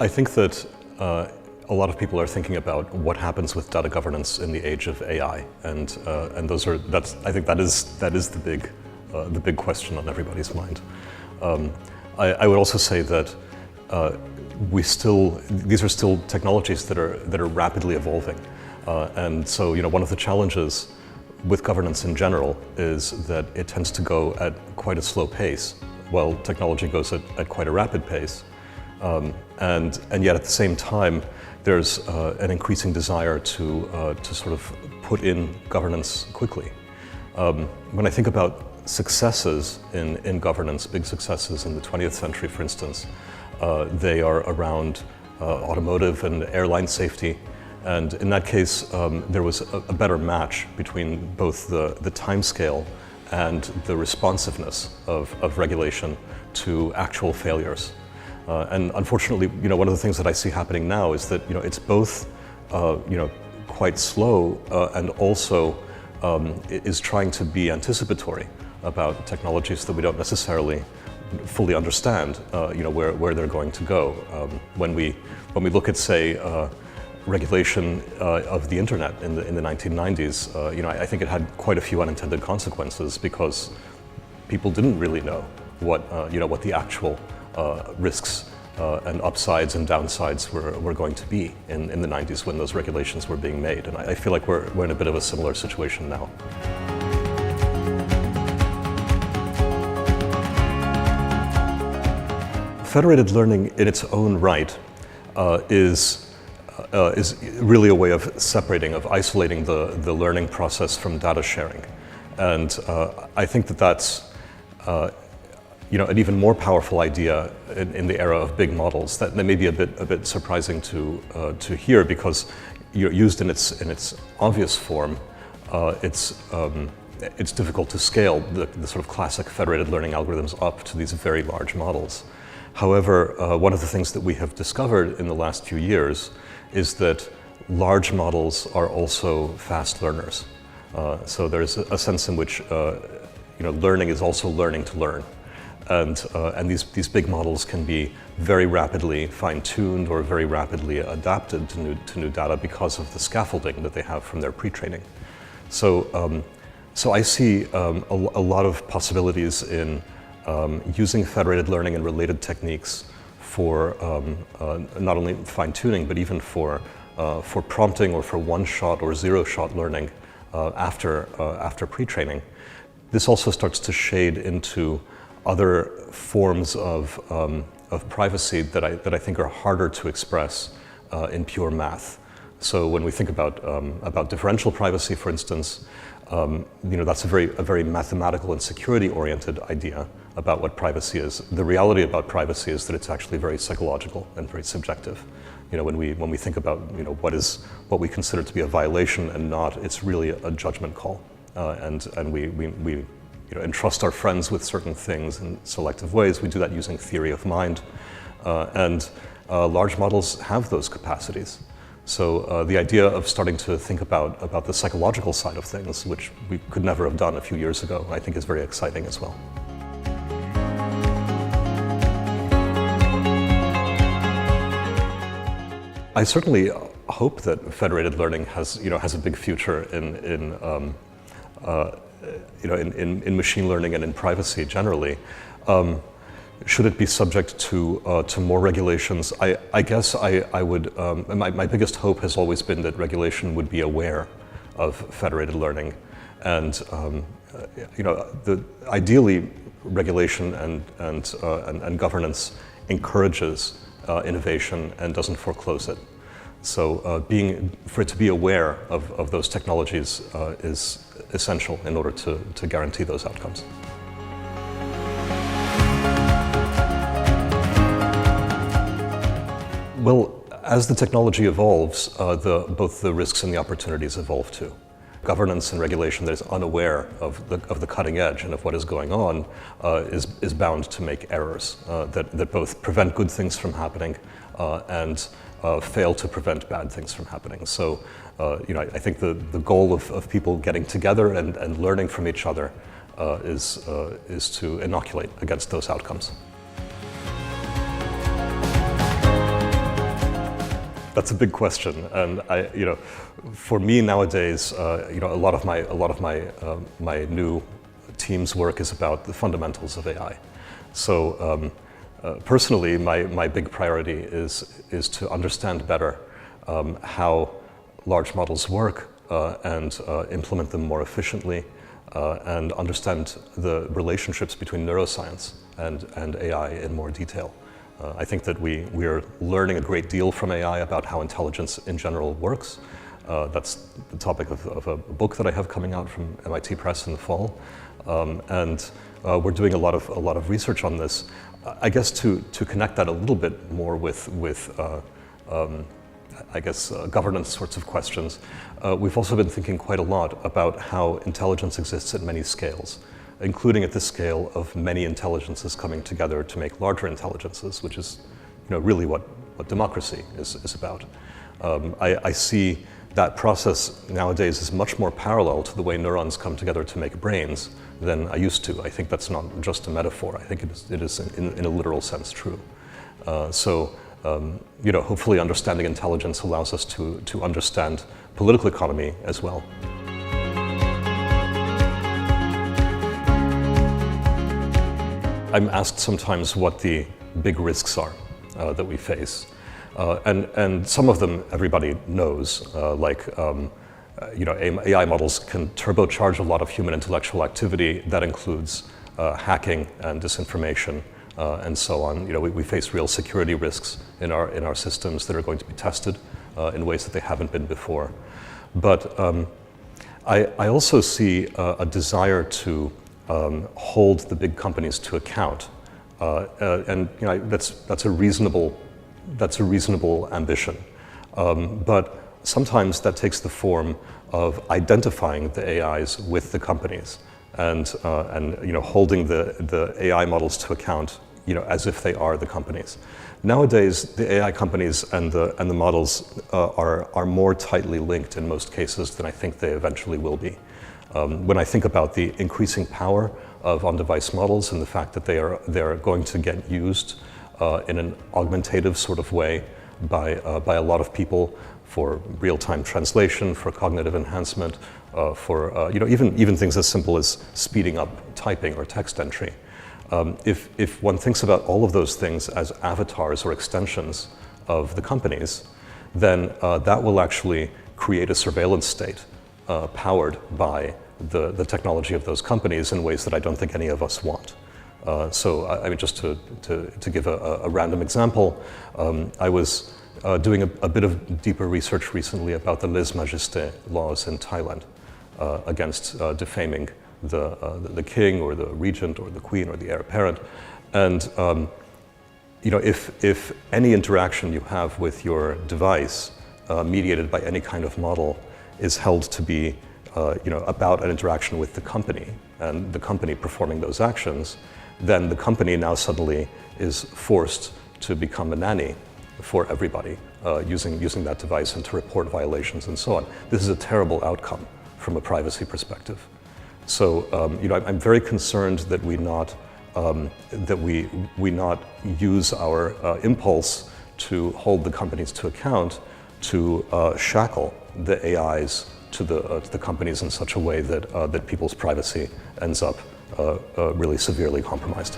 I think that a lot of people are thinking about what happens with data governance in the age of AI, and I think that is the big question on everybody's mind. I would also say that these are still technologies that are rapidly evolving, and so one of the challenges with governance in general is that it tends to go at quite a slow pace, while technology goes at quite a rapid pace. And yet at the same time, there's an increasing desire to sort of put in governance quickly. When I think about successes in governance, big successes in the 20th century, for instance, they are around automotive and airline safety. And in that case, there was a better match between both the timescale and the responsiveness of regulation to actual failures. And unfortunately, one of the things that I see happening now is that it's both quite slow and also is trying to be anticipatory about technologies that we don't necessarily fully understand where they're going to go. When we look at, say, regulation of the internet in the 1990s, I think it had quite a few unintended consequences because people didn't really know what the actual risks and upsides and downsides were going to be in the 90s when those regulations were being made. And I feel like we're in a bit of a similar situation now. Federated learning in its own right is really a way of isolating the learning process from data sharing. And I think that's an even more powerful idea in the era of big models. That may be a bit surprising to hear because used in its obvious form, it's difficult to scale the sort of classic federated learning algorithms up to these very large models. However, one of the things that we have discovered in the last few years is that large models are also fast learners. So there's a sense in which learning is also learning to learn. And these big models can be very rapidly fine-tuned or very rapidly adapted to new data because of the scaffolding that they have from their pre-training. So I see a lot of possibilities in using federated learning and related techniques for not only fine-tuning, but even for prompting or for one-shot or zero-shot learning after pre-training. This also starts to shade into other forms of privacy that I think are harder to express in pure math. So when we think about differential privacy, for instance, that's a very mathematical and security-oriented idea about what privacy is. The reality about privacy is that it's actually very psychological and very subjective. When we think about what we consider to be a violation and not, it's really a judgment call, and we entrust our friends with certain things in selective ways. We do that using theory of mind, and large models have those capacities. So the idea of starting to think about the psychological side of things, which we could never have done a few years ago, I think is very exciting as well. I certainly hope that federated learning has a big future in machine learning and in privacy generally. Should it be subject to more regulations? I guess I would. My biggest hope has always been that regulation would be aware of federated learning, and ideally, regulation and governance encourages innovation and doesn't foreclose it. So for it to be aware of those technologies is essential in order to guarantee those outcomes. Well, as the technology evolves, both the risks and the opportunities evolve too. Governance and regulation that is unaware of the cutting edge and of what is going on is bound to make errors that both prevent good things from happening and fail to prevent bad things from happening. So, I think the goal of people getting together and learning from each other is to inoculate against those outcomes. That's a big question, and for me nowadays, a lot of my new team's work is about the fundamentals of AI. So personally, my big priority is to understand better how large models work and implement them more efficiently, and understand the relationships between neuroscience and AI in more detail. I think that we are learning a great deal from AI about how intelligence in general works. That's the topic of a book that I have coming out from MIT Press in the fall, and we're doing a lot of research on this. I guess to connect that a little bit more with governance sorts of questions, we've also been thinking quite a lot about how intelligence exists at many scales, including at the scale of many intelligences coming together to make larger intelligences, which is really what democracy is about. I see that process nowadays is much more parallel to the way neurons come together to make brains than I used to. I think that's not just a metaphor. I think it is in a literal sense true. Hopefully understanding intelligence allows us to understand political economy as well. I'm asked sometimes what the big risks are that we face. And some of them everybody knows, AI models can turbocharge a lot of human intellectual activity. That includes hacking and disinformation and so on. We face real security risks in our systems that are going to be tested in ways that they haven't been before. But I also see a desire to hold the big companies to account, and that's a reasonable ambition. But sometimes that takes the form of identifying the AIs with the companies and holding the AI models to account, as if they are the companies. Nowadays, the AI companies and the models are more tightly linked in most cases than I think they eventually will be. When I think about the increasing power of on-device models and the fact that they are going to get used in an augmentative sort of way by a lot of people for real-time translation, for cognitive enhancement, for even things as simple as speeding up typing or text entry. If one thinks about all of those things as avatars or extensions of the companies, then that will actually create a surveillance state powered by the technology of those companies in ways that I don't think any of us want. Just to give a random example, I was doing a bit of deeper research recently about the lèse-majesté laws in Thailand against defaming the king or the regent or the queen or the heir apparent. And if any interaction you have with your device mediated by any kind of model is held to be about an interaction with the company and the company performing those actions, then the company now suddenly is forced to become a nanny for everybody using that device and to report violations and so on. This is a terrible outcome from a privacy perspective. So I'm very concerned that we not use our impulse to hold the companies to account to shackle the AIs to the companies in such a way that people's privacy ends up really severely compromised.